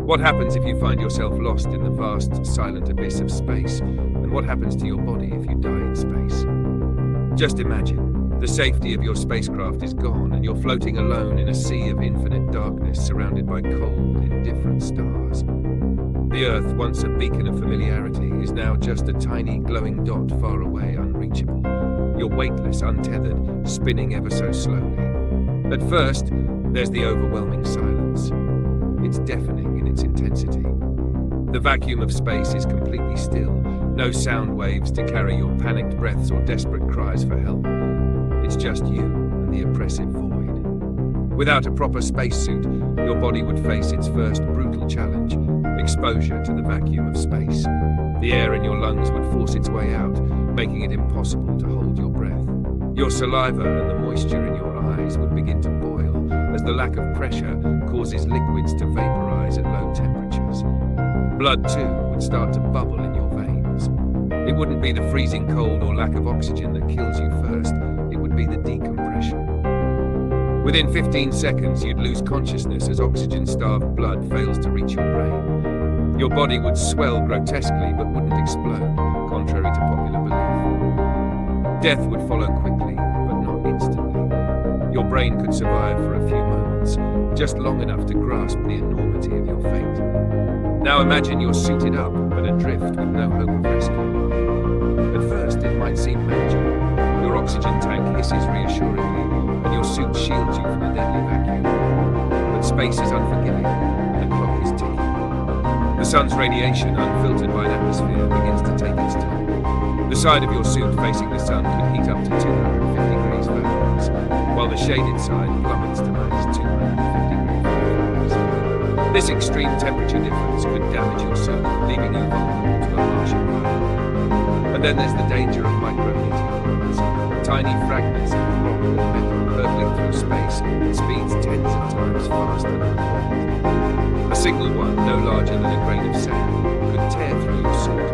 What happens if you find yourself lost in the vast, silent abyss of space? And what happens to your body if you die in space? Just imagine, the safety of your spacecraft is gone and you're floating alone in a sea of infinite darkness surrounded by cold, indifferent stars. The Earth, once a beacon of familiarity, is now just a tiny glowing dot far away, unreachable. You're weightless, untethered, spinning ever so slowly. At first, there's the overwhelming silence. It's deafening in its intensity. The vacuum of space is completely still, no sound waves to carry your panicked breaths or desperate cries for help. It's just you and the oppressive void. Without a proper spacesuit, your body would face its first brutal challenge, exposure to the vacuum of space. The air in your lungs would force its way out, making it impossible to hold your breath. Your saliva and the moisture in your eyes would begin to boil, as the lack of pressure causes liquids to vaporize at low temperatures. Blood, too, would start to bubble in your veins. It wouldn't be the freezing cold or lack of oxygen that kills you first, it would be the decompression. Within 15 seconds, you'd lose consciousness as oxygen-starved blood fails to reach your brain. Your body would swell grotesquely but wouldn't explode, contrary to popular belief. Death would follow quickly, but not instantly. Your brain could survive for a few moments, just long enough to grasp the enormity of your fate. Now imagine you're suited up, but adrift with no hope of rescue. At first, it might seem manageable. Your oxygen tank hisses reassuringly, and your suit shields you from the deadly vacuum. But space is unforgiving, and the clock is ticking. The sun's radiation, unfiltered by an atmosphere, begins to take its toll. The side of your suit facing the sun could heat up to 250 degrees Fahrenheit, while the shaded side plummets to minus 250 degrees Fahrenheit. This extreme temperature difference could damage your suit, leaving you vulnerable to a harsh environment. And then there's the danger of micrometeoroids, tiny fragments of rock and metal hurtling through space at speeds tens of times faster than light. A single one, no larger than a grain of sand, could tear through your suit,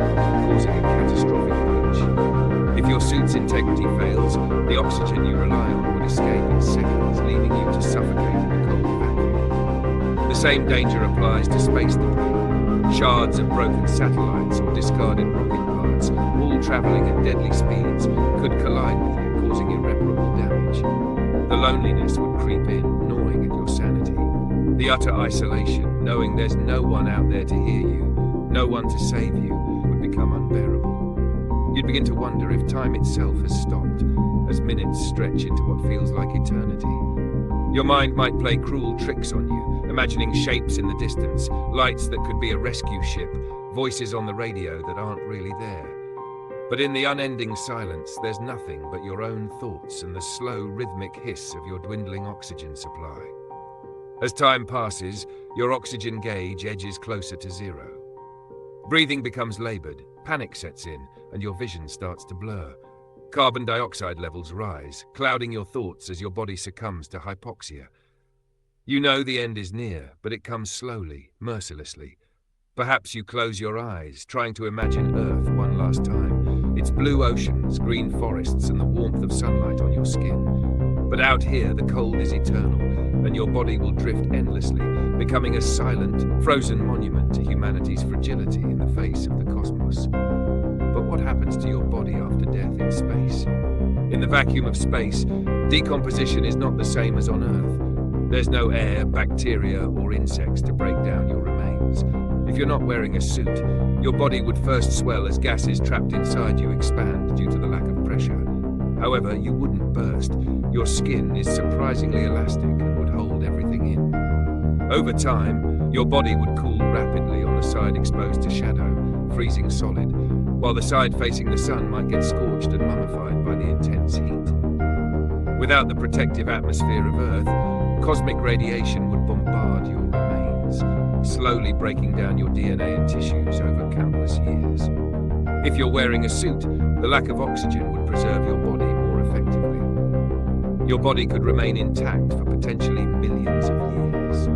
causing a catastrophic breach. If your suit's integrity fails, the oxygen you rely on would escape in seconds, leaving you to suffocate in the cold vacuum. The same danger applies to space debris. Shards of broken satellites or discarded rocket parts, all traveling at deadly speeds, could collide with you, causing irreparable damage. The loneliness would creep in, gnawing at your sanity. The utter isolation, knowing there's no one out there to hear you, no one to save you, would become unbearable. You'd begin to wonder if time itself has stopped, as minutes stretch into what feels like eternity. Your mind might play cruel tricks on you, imagining shapes in the distance, lights that could be a rescue ship, voices on the radio that aren't really there. But in the unending silence, there's nothing but your own thoughts and the slow, rhythmic hiss of your dwindling oxygen supply. As time passes, your oxygen gauge edges closer to zero. Breathing becomes labored, panic sets in, and your vision starts to blur. Carbon dioxide levels rise, clouding your thoughts as your body succumbs to hypoxia. You know the end is near, but it comes slowly, mercilessly. Perhaps you close your eyes, trying to imagine Earth one last time, its blue oceans, green forests, and the warmth of sunlight on your skin. But out here, the cold is eternal, and your body will drift endlessly, becoming a silent, frozen monument to humanity's fragility in the face of the cosmos. But what happens to your body after death in space? In the vacuum of space, decomposition is not the same as on Earth. There's no air, bacteria, or insects to break down your remains. If you're not wearing a suit, your body would first swell as gases trapped inside you expand due to the lack of pressure. However, you wouldn't burst. Your skin is surprisingly elastic and would hold everything in. Over time, your body would cool rapidly on the side exposed to shadow, freezing solid, while the side facing the sun might get scorched and mummified by the intense heat. Without the protective atmosphere of Earth, cosmic radiation would bombard your remains, slowly breaking down your DNA and tissues over countless years. If you're wearing a suit, the lack of oxygen would preserve your body more effectively. Your body could remain intact for potentially millions of years,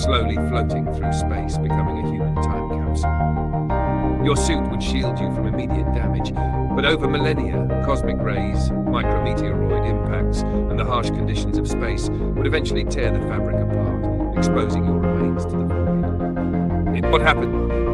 slowly floating through space, becoming a human time capsule. Your suit would shield you from immediate damage, but over millennia, cosmic rays, micrometeoroid impacts, and the harsh conditions of space would eventually tear the fabric apart, exposing your remains to the void. What happened?